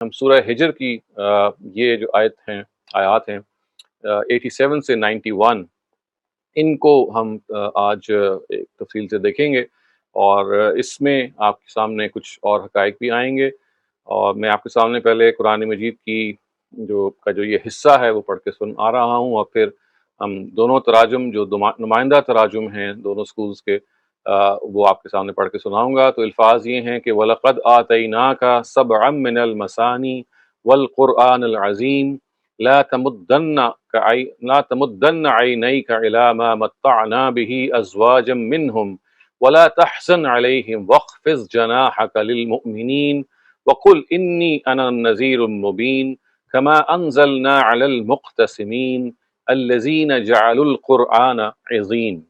ہم سورہ ہجر کی یہ جو آیات ہیں 87 سے 91، ان کو ہم آج ایک تفصیل سے دیکھیں گے، اور اس میں آپ کے سامنے کچھ اور حقائق بھی آئیں گے، اور میں آپ کے سامنے پہلے قرآن مجید کی جو یہ حصہ ہے وہ پڑھ کے سن آ رہا ہوں، اور پھر ہم دونوں تراجم جو نمائندہ تراجم ہیں دونوں سکولز کے، وہ آپ کے سامنے پڑھ کے سناؤں گا۔ تو الفاظ یہ ہیں کہ وَلَقَدْ آتَيْنَاكَ سَبْعًا مِّنَ الْمَثَانِي وَالْقُرْآنِ الْعَظِيمِ لا تمدن عينيك إلى ما متعنا به أزواجا منهم ولا تحزن عليهم واخفض جناحك للمؤمنين وقل إني أنا النذير المبين كما أنزلنا على المقتسمين الذين جعلوا القرآن عظيم۔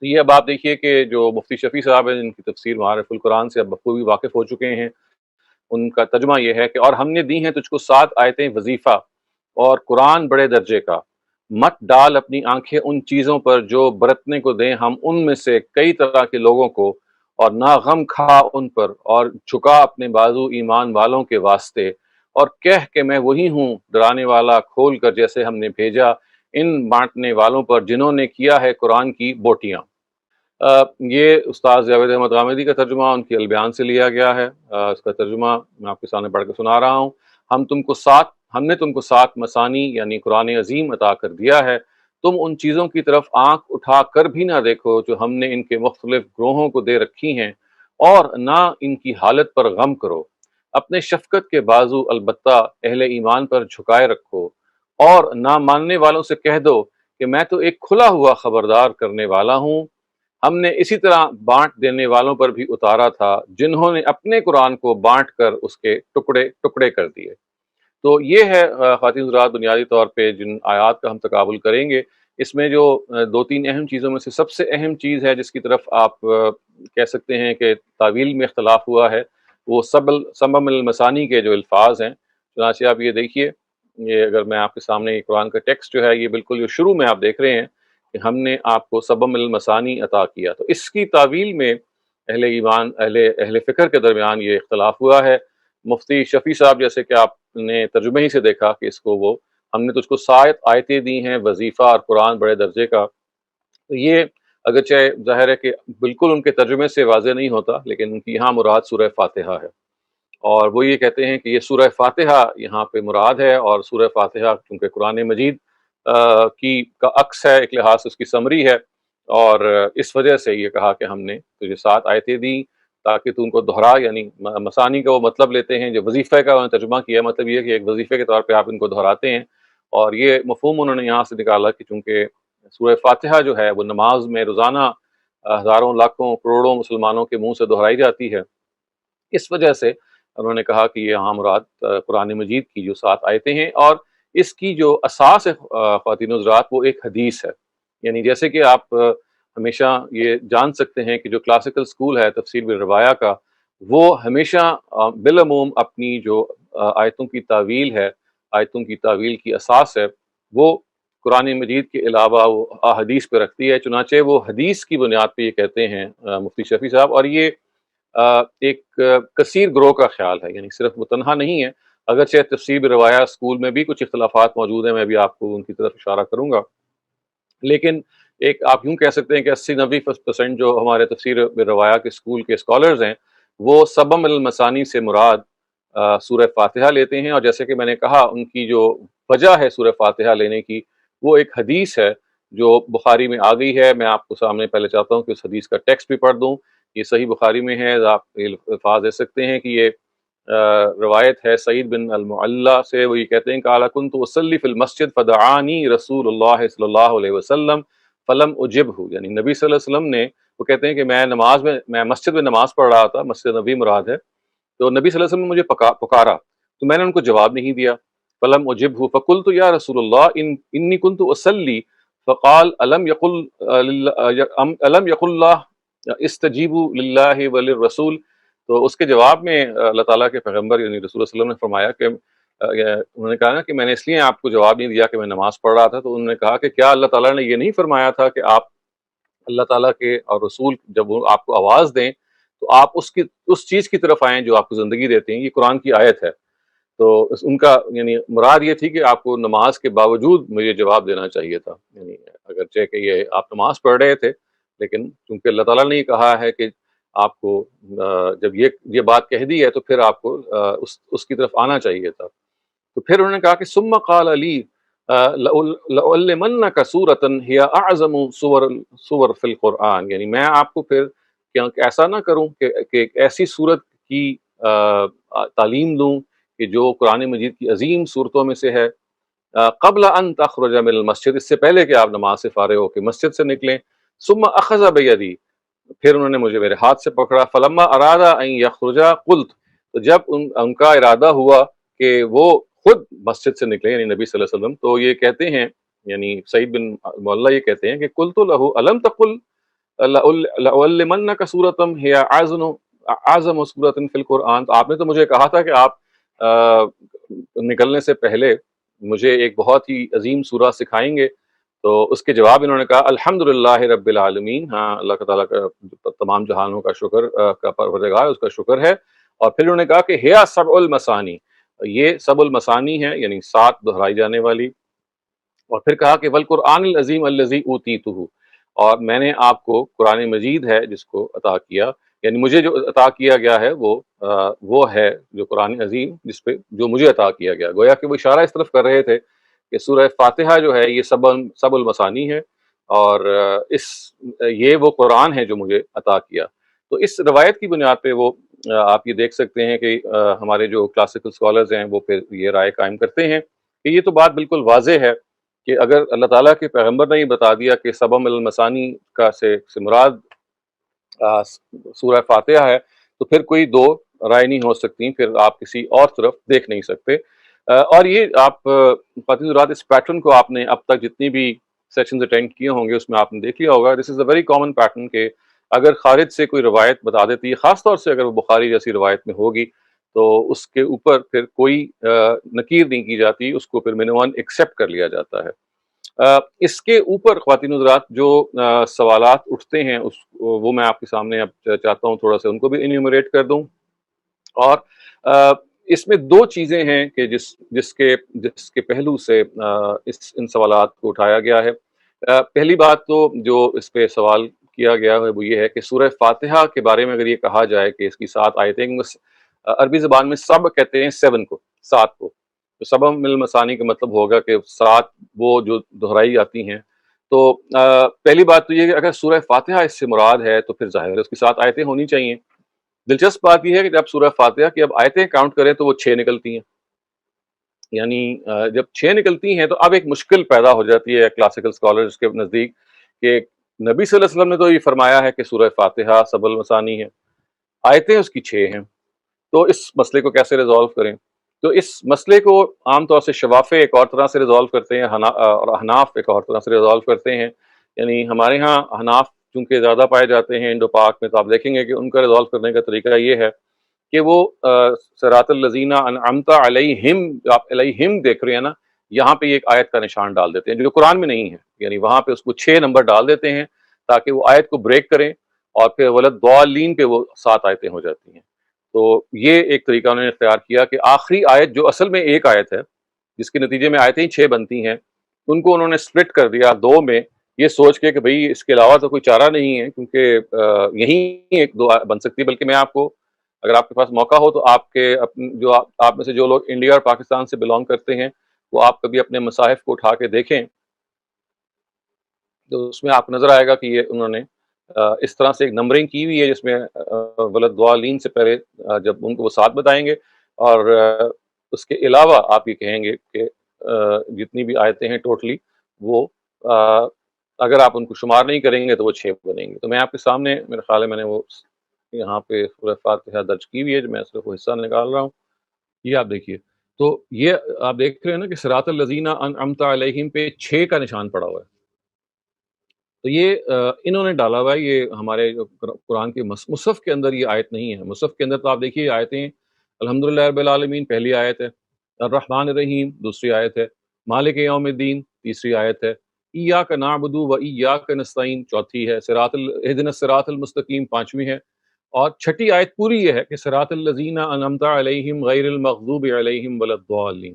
تو یہ اب آپ دیکھیے کہ جو مفتی شفیع صاحب ہیں، جن کی تفسیر معارف القرآن سے اب بخوبی واقف ہو چکے ہیں، ان کا ترجمہ یہ ہے کہ اور ہم نے دی ہیں تجھ کو 7 آیتیں وظیفہ اور قرآن بڑے درجے کا، مت ڈال اپنی آنکھیں ان چیزوں پر جو برتنے کو دیں ہم ان میں سے کئی طرح کے لوگوں کو، اور نہ غم کھا ان پر، اور جھکا اپنے بازو ایمان والوں کے واسطے، اور کہہ کہ میں وہی ہوں ڈرانے والا کھول کر جیسے ہم نے بھیجا ان بانٹنے والوں پر جنہوں نے کیا ہے قرآن کی بوٹیاں۔ یہ استاد جاوید احمد غامدی کا ترجمہ ان کی البیان سے لیا گیا ہے۔ اس کا ترجمہ میں آپ کے سامنے پڑھ کے سنا رہا ہوں۔ ہم نے تم کو 7 مثانی یعنی قرآن عظیم عطا کر دیا ہے، تم ان چیزوں کی طرف آنکھ اٹھا کر بھی نہ دیکھو جو ہم نے ان کے مختلف گروہوں کو دے رکھی ہیں، اور نہ ان کی حالت پر غم کرو، اپنے شفقت کے بازو البتہ اہل ایمان پر جھکائے رکھو، اور نہ ماننے والوں سے کہہ دو کہ میں تو ایک کھلا ہوا خبردار کرنے والا ہوں۔ ہم نے اسی طرح بانٹ دینے والوں پر بھی اتارا تھا جنہوں نے اپنے قرآن کو بانٹ کر اس کے ٹکڑے ٹکڑے کر دیے۔ تو یہ ہے خواتین حضرات بنیادی طور پہ جن آیات کا ہم تقابل کریں گے، اس میں جو 2-3 اہم چیزوں میں سے سب سے اہم چیز ہے جس کی طرف آپ کہہ سکتے ہیں کہ تعویل میں اختلاف ہوا ہے، وہ سبم المثانی کے جو الفاظ ہیں۔ چنانچہ آپ یہ دیکھیے، یہ اگر میں آپ کے سامنے یہ قرآن کا ٹیکسٹ جو ہے، یہ بالکل جو شروع میں آپ دیکھ رہے ہیں کہ ہم نے آپ کو سبم المثانی عطا کیا، تو اس کی تعویل میں اہل ایمان اہل فکر کے درمیان یہ اختلاف ہوا ہے۔ مفتی شفیع صاحب جیسے کہ آپ نے ترجمے ہی سے دیکھا کہ اس کو ہم نے تجھ کو 7 آیتیں دی ہیں وظیفہ اور قرآن بڑے درجے کا، تو یہ اگرچہ ظاہر ہے کہ بالکل ان کے ترجمے سے واضح نہیں ہوتا، لیکن ان کی یہاں مراد سورہ فاتحہ ہے، اور وہ یہ کہتے ہیں کہ یہ سورہ فاتحہ یہاں پہ مراد ہے، اور سورہ فاتحہ چونکہ قرآن مجید کا عکس ہے، ایک لحاظ سے اس کی سمری ہے، اور اس وجہ سے یہ کہا کہ ہم نے تجھے 7 آیتیں دی تاکہ تو ان کو دہرا، یعنی مثانی کا وہ مطلب لیتے ہیں، جو وظیفہ کا انہوں نے ترجمہ کیا مطلب یہ ہے کہ ایک وظیفے کے طور پہ آپ ان کو دہراتے ہیں، اور یہ مفہوم انہوں نے یہاں سے نکالا کہ چونکہ سورہ فاتحہ جو ہے وہ نماز میں روزانہ ہزاروں لاکھوں کروڑوں مسلمانوں کے منہ سے دہرائی جاتی ہے، اس وجہ سے انہوں نے کہا کہ یہ یہاں مراد قرآن مجید کی جو 7 آیتیں ہیں، اور اس کی جو اساس ہے خواتین حضرات وہ ایک حدیث ہے۔ یعنی جیسے کہ آپ ہمیشہ یہ جان سکتے ہیں کہ جو کلاسیکل سکول ہے تفسیر بالروایا کا، وہ ہمیشہ بالعموم اپنی جو آیتوں کی تعویل ہے، آیتوں کی تعویل کی اساس ہے، وہ قرآن مجید کے علاوہ وہ احادیث پہ رکھتی ہے۔ چنانچہ وہ حدیث کی بنیاد پہ یہ کہتے ہیں مفتی شفیع صاحب، اور یہ ایک کثیر گروہ کا خیال ہے، یعنی صرف وہ تنہا نہیں ہے، اگرچہ تفسیر بالروایا اسکول میں بھی کچھ اختلافات موجود ہیں، میں بھی آپ کو ان کی طرف اشارہ کروں گا، لیکن ایک آپ یوں کہہ سکتے ہیں کہ 80-90% جو ہمارے تفسیر بالروایا کے اسکول کے اسکالرز ہیں وہ سبم المثانی سے مراد سورہ فاتحہ لیتے ہیں، اور جیسے کہ میں نے کہا ان کی جو وجہ ہے سورہ فاتحہ لینے کی وہ ایک حدیث ہے جو بخاری میں آ گئی ہے۔ میں آپ کو سامنے پہلے چاہتا ہوں کہ اس حدیث کا ٹیکسٹ بھی پڑھ دوں، یہ صحیح بخاری میں ہے، آپ الفاظ دے سکتے ہیں کہ یہ روایت ہے سعید بن المعلیٰ سے، وہ یہ کہتے ہیں قال كنت اصلی فی المسجد فدعانی رسول اللہ صلی اللہ علیہ وسلم فلم اجبہ، یعنی نبی صلی اللہ علیہ وسلم نے، وہ کہتے ہیں کہ میں مسجد میں نماز پڑھ رہا تھا، مسجد نبی مراد ہے، تو نبی صلی اللہ علیہ وسلم نے مجھے پکارا تو میں نے ان کو جواب نہیں دیا، فلم اجبہ فقلت یا رسول اللہ انی كنت اصلی، فقال الم یقل اللہ استجیبوا للہ وللرسول، تو اس کے جواب میں اللہ تعالیٰ کے پیغمبر یعنی رسول اللہ علیہ وسلم نے فرمایا کہ انہوں نے کہا نا کہ میں نے اس لیے آپ کو جواب نہیں دیا کہ میں نماز پڑھ رہا تھا، تو انہوں نے کہا کہ کیا اللہ تعالیٰ نے یہ نہیں فرمایا تھا کہ آپ اللہ تعالیٰ کے اور رسول جب وہ آپ کو آواز دیں تو آپ اس چیز کی طرف آئیں جو آپ کو زندگی دیتے ہیں، یہ قرآن کی آیت ہے۔ تو ان کا یعنی مراد یہ تھی کہ آپ کو نماز کے باوجود مجھے جواب دینا چاہیے تھا، یعنی اگرچہ کہ یہ آپ نماز پڑھ رہے تھے، لیکن چونکہ اللہ تعالیٰ نے یہ کہا ہے کہ آپ کو جب یہ بات کہہ دی ہے تو پھر آپ کو اس کی طرف آنا چاہیے تھا۔ تو پھر انہوں نے کہا کہ ثم قال علی لَأُعَلِّمَنَّكَ سُورَةً هِيَ أَعْظَمُ سُوَرِ فِي الْقُرْآنِ، یعنی میں آپ کو پھر کیا ایسا نہ کروں کہ ایک ایسی صورت کی تعلیم دوں کہ جو قرآن مجید کی عظیم صورتوں میں سے ہے، قبل ان تخرج من المسجد، اس سے پہلے کہ آپ نماز سے فارغ ہو کے مسجد سے نکلیں، ثم اخذ بیدی، پھر انہوں نے مجھے میرے ہاتھ سے پکڑا، فلما اراد ان یخرجا قلت، تو جب ان کا ارادہ ہوا کہ وہ خود مسجد سے نکلے یعنی نبی صلی اللہ علیہ وسلم، تو یہ کہتے ہیں یعنی سعید بن معلّہ یہ کہتے ہیں کہ قلت له الم تقل لأعلمنك سورة هي اعظم سورة في القرآن، تو آپ نے تو مجھے کہا تھا کہ آپ نکلنے سے پہلے مجھے ایک بہت ہی عظیم سورہ سکھائیں گے۔ تو اس کے جواب انہوں نے کہا الحمدللہ رب العالمین، ہاں اللہ تعالیٰ کا تمام جہانوں کا شکر کا پروردگار اس کا شکر ہے۔ اور پھر انہوں نے کہا کہ ہیا سبع المثانی، یہ سبع المثانی ہے یعنی 7 دہرائی جانے والی، اور پھر کہا کہ والقرآن العظیم الذی اوتیتہ، اور میں نے آپ کو قرآن مجید ہے جس کو عطا کیا، یعنی مجھے جو عطا کیا گیا ہے وہ ہے جو قرآن عظیم جس پہ جو مجھے عطا کیا گیا۔ گویا کہ وہ اشارہ اس طرف کر رہے تھے کہ سورہ فاتحہ جو ہے یہ سب المثانی ہے، اور یہ وہ قرآن ہے جو مجھے عطا کیا۔ تو اس روایت کی بنیاد پہ وہ آپ یہ دیکھ سکتے ہیں کہ ہمارے جو کلاسیکل اسکالرز ہیں وہ پھر یہ رائے قائم کرتے ہیں کہ یہ تو بات بالکل واضح ہے کہ اگر اللہ تعالیٰ کے پیغمبر نے یہ بتا دیا کہ سبع المثانی کا سے مراد سورہ فاتحہ ہے، تو پھر کوئی دو رائے نہیں ہو سکتی، پھر آپ کسی اور طرف دیکھ نہیں سکتے۔ اور یہ آپ پتہ رات اس پیٹرن کو آپ نے اب تک جتنی بھی سیشنز اٹینڈ کیے ہوں گے اس میں آپ نے دیکھ لیا ہوگا، دس از اے ویری کامن پیٹرن کہ اگر خارج سے کوئی روایت بتا دیتی ہے، خاص طور سے اگر وہ بخاری جیسی روایت میں ہوگی، تو اس کے اوپر پھر کوئی نکیر نہیں کی جاتی، اس کو پھر منوان ایکسیپٹ کر لیا جاتا ہے۔ اس کے اوپر خواتین حضرات جو سوالات اٹھتے ہیں وہ میں آپ کے سامنے اب چاہتا ہوں تھوڑا سا ان کو بھی انیومریٹ کر دوں۔ اور اس میں 2 چیزیں ہیں کہ جس کے پہلو سے ان سوالات کو اٹھایا گیا ہے۔ پہلی بات تو جو اس پہ سوال کیا گیا ہے وہ یہ ہے کہ سورہ فاتحہ کے بارے میں اگر یہ کہا جائے کہ اس کی 7 آیتیں، عربی زبان میں سب کہتے ہیں 7 کو، 7 کو، تو سبع من المثانی کا مطلب ہوگا کہ 7 وہ جو دہرائی جاتی ہیں۔ تو پہلی بات تو یہ کہ اگر سورہ فاتحہ اس سے مراد ہے تو پھر ظاہر ہے اس کی 7 آیتیں ہونی چاہیے۔ دلچسپ بات یہ ہے کہ جب سورہ فاتحہ کی اب آیتیں کاؤنٹ کریں تو وہ 6 نکلتی ہیں، یعنی جب 6 نکلتی ہیں تو اب ایک مشکل پیدا ہو جاتی ہے کلاسیکل اسکالرز کے نزدیک کہ نبی صلی اللہ علیہ وسلم نے تو یہ فرمایا ہے کہ سورہ فاتحہ سبع المثانی ہے، آیتیں اس کی 6 ہیں، تو اس مسئلے کو کیسے ریزالو کریں؟ تو اس مسئلے کو عام طور سے شوافے ایک اور طرح سے ریزالو کرتے ہیں، اور احناف ایک اور طرح سے ریزالو کرتے ہیں۔ یعنی ہمارے ہاں احناف چونکہ زیادہ پائے جاتے ہیں انڈو پاک میں، تو آپ دیکھیں گے کہ ان کا ریزالو کرنے کا طریقہ یہ ہے کہ وہ صراط الذین انعمت علیہم، جو آپ علیہم دیکھ رہے ہیں نا، یہاں پہ ایک آیت کا نشان ڈال دیتے ہیں جو قرآن میں نہیں ہے، یعنی وہاں پہ اس کو 6 نمبر ڈال دیتے ہیں تاکہ وہ آیت کو بریک کریں، اور پھر ولضالین پہ وہ 7 آیتیں ہو جاتی ہیں۔ تو یہ ایک طریقہ انہوں نے اختیار کیا کہ آخری آیت جو اصل میں ایک آیت ہے جس کے نتیجے میں آیتیں 6 بنتی ہیں، ان کو انہوں نے سپلٹ کر دیا 2 میں، یہ سوچ کے کہ بھئی اس کے علاوہ تو کوئی چارہ نہیں ہے، کیونکہ یہیں ایک 2 بن سکتی۔ بلکہ میں آپ کو اگر آپ کے پاس موقع ہو تو آپ کے جو آپ میں سے جو لوگ انڈیا اور پاکستان سے بلانگ کرتے ہیں وہ آپ کبھی اپنے مصاحف کو اٹھا کے دیکھیں تو اس میں آپ کو نظر آئے گا کہ یہ انہوں نے اس طرح سے ایک نمبرنگ کی ہوئی ہے جس میں ولضالین سے پہلے جب ان کو وہ 7 بتائیں گے، اور اس کے علاوہ آپ یہ کہیں گے کہ جتنی بھی آیتیں ہیں ٹوٹلی وہ اگر آپ ان کو شمار نہیں کریں گے تو وہ 6 بنیں گے۔ تو میں آپ کے سامنے میرے خیال ہے میں نے وہ یہاں پہ سورہ فاتحہ درج کی ہوئی ہے جو میں صرف وہ حصہ نکال رہا ہوں، یہ آپ دیکھیے۔ تو یہ آپ دیکھ رہے ہیں نا کہ صراط الذین انعمت علیہم پہ 6 کا نشان پڑا ہوا ہے، تو یہ انہوں نے ڈالا ہوا ہے، یہ ہمارے جو قرآن کے مصحف کے اندر یہ آیت نہیں ہے۔ مصحف کے اندر تو آپ دیکھیے آیتیں الحمدللہ رب العالمین پہلی آیت ہے، الرحمن الرحیم دوسری آیت ہے، مالک یوم الدین تیسری آیت ہے، ایاک نعبد و ایاک نستعین چوتھی ہے، اہدنا الصراط المستقیم پانچویں ہے، اور چھٹی آیت پوری یہ ہے کہ صراط الذین انعمت علیہم غیر المغضوب علیہم ولا الضالین.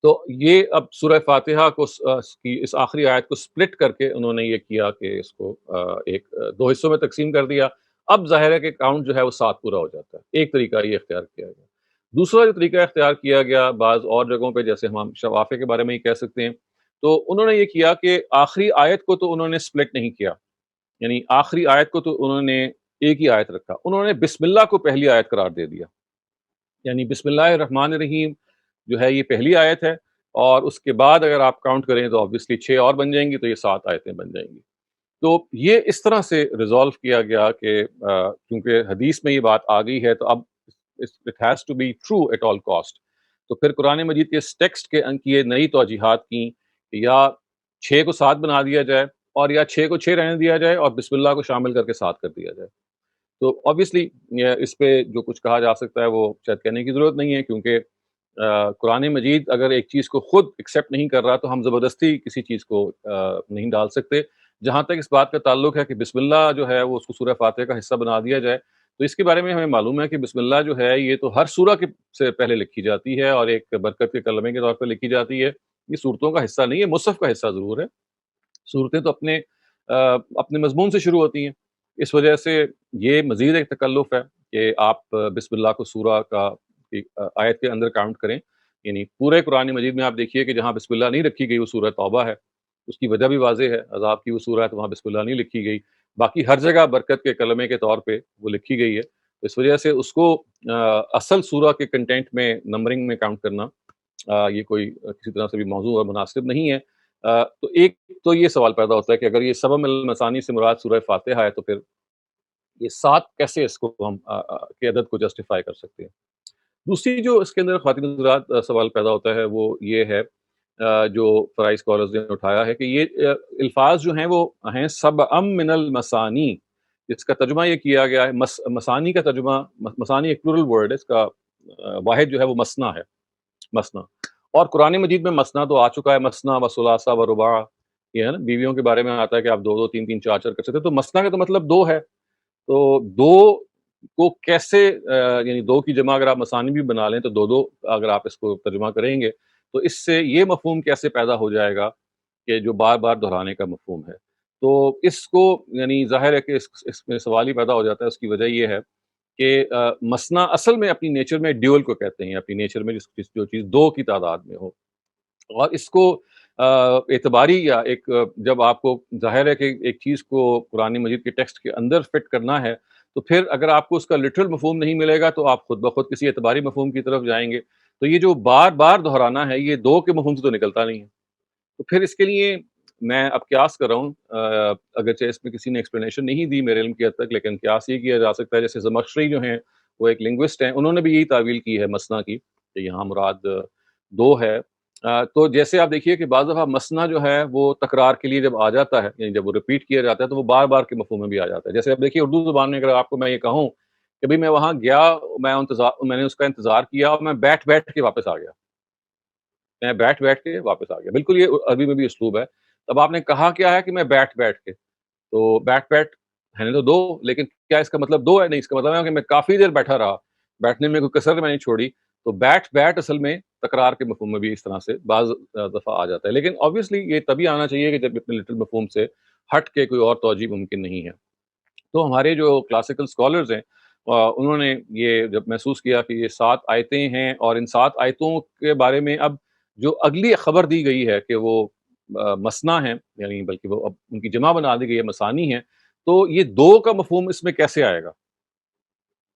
تو یہ اب سورہ فاتحہ کو کی اس آخری آیت کو سپلٹ کر کے انہوں نے یہ کیا کہ اس کو ایک دو حصوں میں تقسیم کر دیا. اب ظاہر ہے کہ کاؤنٹ جو ہے وہ 7 پورا ہو جاتا ہے. ایک طریقہ یہ اختیار کیا گیا. دوسرا جو طریقہ اختیار کیا گیا بعض اور جگہوں پہ، جیسے ہم شوافے کے بارے میں ہی کہہ سکتے ہیں، تو انہوں نے یہ کیا کہ آخری آیت کو تو انہوں نے سپلٹ نہیں کیا، یعنی آخری آیت کو تو انہوں نے ایک ہی آیت رکھا. انہوں نے بسم اللہ کو پہلی آیت قرار دے دیا، یعنی بسم اللہ الرحمن الرحیم جو ہے یہ پہلی آیت ہے، اور اس کے بعد اگر آپ کاؤنٹ کریں تو آبویسلی 6 اور بن جائیں گی، تو یہ 7 آیتیں بن جائیں گی. تو یہ اس طرح سے ریزالو کیا گیا کہ کیونکہ حدیث میں یہ بات آ گئی ہے تو اب it has to be true at all cost. تو پھر قرآن مجید کے اس ٹیکسٹ کے ان کی یہ نئی توجیحات کی کہ یا 6 کو 7 بنا دیا جائے، اور یا 6 کو 6 رہنے دیا جائے اور بسم اللہ کو شامل کر کے 7 کر دیا جائے. تو آبویسلی اس پہ جو کچھ کہا جا سکتا ہے وہ شاید کہنے کی ضرورت نہیں ہے، کیونکہ قرآن مجید اگر ایک چیز کو خود ایکسیپٹ نہیں کر رہا تو ہم زبردستی کسی چیز کو نہیں ڈال سکتے. جہاں تک اس بات کا تعلق ہے کہ بسم اللہ جو ہے وہ اس کو سورہ فاتحہ کا حصہ بنا دیا جائے، تو اس کے بارے میں ہمیں معلوم ہے کہ بسم اللہ جو ہے یہ تو ہر سورہ کے سے پہلے لکھی جاتی ہے اور ایک برکت کے کلمے کے طور پر لکھی جاتی ہے. یہ صورتوں کا حصہ نہیں ہے، مصحف کا حصہ ضرور ہے. صورتیں تو اپنے مضمون سے شروع ہوتی ہیں. اس وجہ سے یہ مزید ایک تکلف ہے کہ آپ بسم اللہ کو سورہ کا آیت کے اندر کاؤنٹ کریں. یعنی پورے قرآن مجید میں آپ دیکھیے کہ جہاں بسم اللہ نہیں رکھی گئی وہ سورہ توبہ ہے. اس کی وجہ بھی واضح ہے، عذاب کی وہ سورہ ہے تو وہاں بسم اللہ نہیں لکھی گئی. باقی ہر جگہ برکت کے کلمے کے طور پہ وہ لکھی گئی ہے. اس وجہ سے اس کو اصل سورہ کے کنٹینٹ میں نمبرنگ میں کاؤنٹ کرنا یہ کوئی کسی طرح سے بھی موضوع اور مناسب نہیں ہے. تو ایک تو یہ سوال پیدا ہوتا ہے کہ اگر یہ سبع المثانی سے مراد سورہ فاتحہ ہے تو پھر یہ 7 کیسے اس کو ہم کے عدد کو جسٹیفائی کر سکتے ہیں. دوسری جو اس کے اندر خواتین حضرات سوال پیدا ہوتا ہے وہ یہ ہے جو فرائی اسکالرز نے اٹھایا ہے کہ یہ الفاظ جو ہیں وہ ہیں سبع من المثانی، جس کا ترجمہ یہ کیا گیا ہے مثانی کا ترجمہ، مثانی ایک پلورل ورڈ ہے، اس کا واحد جو ہے وہ مثنا ہے، مثنا. اور قرآن مجید میں مثنا تو آ چکا ہے، مثنا و ثلاثہ و رباع، یہ ہے نا بیویوں کے بارے میں آتا ہے کہ آپ 2 2 3 3 4 4 کر سکتے ہیں. تو مثنا کا تو مطلب 2 ہے. تو 2 کو کیسے یعنی 2 کی جمع اگر آپ مثانی بھی بنا لیں تو 2 2 اگر آپ اس کو ترجمہ کریں گے تو اس سے یہ مفہوم کیسے پیدا ہو جائے گا کہ جو بار بار دہرانے کا مفہوم ہے. تو اس کو یعنی ظاہر ہے کہ اس میں سوال ہی پیدا ہو جاتا ہے. اس کی وجہ یہ ہے کہ مثنا اصل میں اپنی نیچر میں ڈیول کو کہتے ہیں، اپنی نیچر میں جو چیز 2 کی تعداد میں ہو. اور اس کو اعتباری یا ایک جب آپ کو ظاہر ہے کہ ایک چیز کو قرآن مجید کے ٹیکسٹ کے اندر فٹ کرنا ہے تو پھر اگر آپ کو اس کا لٹرل مفہوم نہیں ملے گا تو آپ خود بخود کسی اعتباری مفہوم کی طرف جائیں گے. تو یہ جو بار بار دہرانا ہے یہ 2 کے مفہوم سے تو نکلتا نہیں ہے. تو پھر اس کے لیے میں اب قیاس کر رہا ہوں، اگرچہ اس میں کسی نے ایکسپلینیشن نہیں دی میرے علم کی حد تک، لیکن قیاس یہ کیا جا سکتا ہے جیسے زمخشری جو ہیں وہ ایک لنگوسٹ ہیں، انہوں نے بھی یہی تعویل کی ہے مثنا کی کہ یہاں مراد 2 ہے. تو جیسے آپ دیکھیے کہ بعض دفعہ مثنا جو ہے وہ تکرار کے لیے جب آ جاتا ہے، یعنی جب وہ ریپیٹ کیا جاتا ہے تو وہ بار بار کے مفہوم میں بھی آ جاتا ہے. جیسے اب دیکھیے اردو زبان میں اگر آپ کو میں یہ کہوں کہ بھئی میں وہاں گیا، میں نے اس کا انتظار کیا اور میں بیٹھ بیٹھ کے واپس آ گیا، میں بیٹھ بیٹھ کے واپس آ گیا، بالکل یہ عربی میں بھی اسلوب ہے. اب آپ نے کہا کیا ہے کہ میں بیٹھ بیٹھ کے، تو بیٹھ بیٹھ ہے تو 2، لیکن کیا اس کا مطلب 2 ہے؟ نہیں، اس کا مطلب ہے کہ میں کافی دیر بیٹھا رہا، بیٹھنے میں کوئی کسر میں نہیں چھوڑی. تو بیٹھ اصل میں تکرار کے مفہوم میں بھی اس طرح سے بعض دفعہ آ جاتا ہے، لیکن آبویسلی یہ تبھی آنا چاہیے کہ جب اپنے لٹل مفہوم سے ہٹ کے کوئی اور توجہ ممکن نہیں ہے. تو ہمارے جو کلاسیکل اسکالرز ہیں انہوں نے یہ جب محسوس کیا کہ یہ 7 آیتیں ہیں اور ان 7 آیتوں کے بارے میں اب جو اگلی خبر دی گئی ہے کہ وہ مثنا ہیں، یعنی بلکہ وہ اب ان کی جمع بنا دی گئی ہے، مثانی ہیں، تو یہ 2 کا مفہوم اس میں کیسے آئے گا؟